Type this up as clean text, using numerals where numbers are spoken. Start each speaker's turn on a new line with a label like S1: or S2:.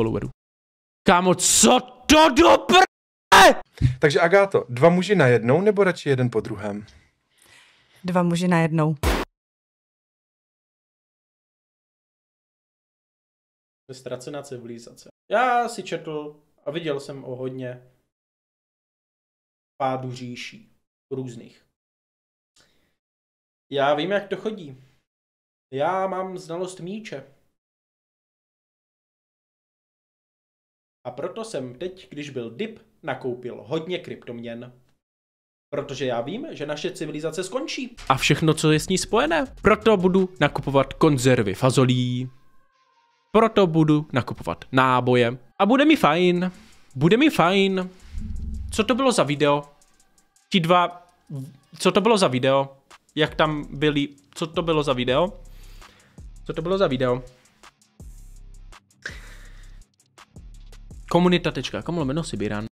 S1: followerů. Kámo, co to do
S2: Takže Agáto, 2 muži najednou nebo radši jeden po druhém?
S3: 2 muži najednou.
S4: Ztracená civilizace. Já si četl a viděl jsem o hodně pádů říší různých. Já vím, jak to chodí. Já mám znalost míče. A proto jsem teď, když byl dip, nakoupil hodně kryptoměn. Protože já vím, že naše civilizace skončí.
S1: A všechno, co je s ní spojené. Proto budu nakupovat konzervy fazolí. Proto budu nakupovat náboje. A bude mi fajn. Bude mi fajn. Co to bylo za video? Ti dva... Co to bylo za video? Jak tam byli... Co to bylo za video? Co to bylo za video? Komunita.com/Sibiran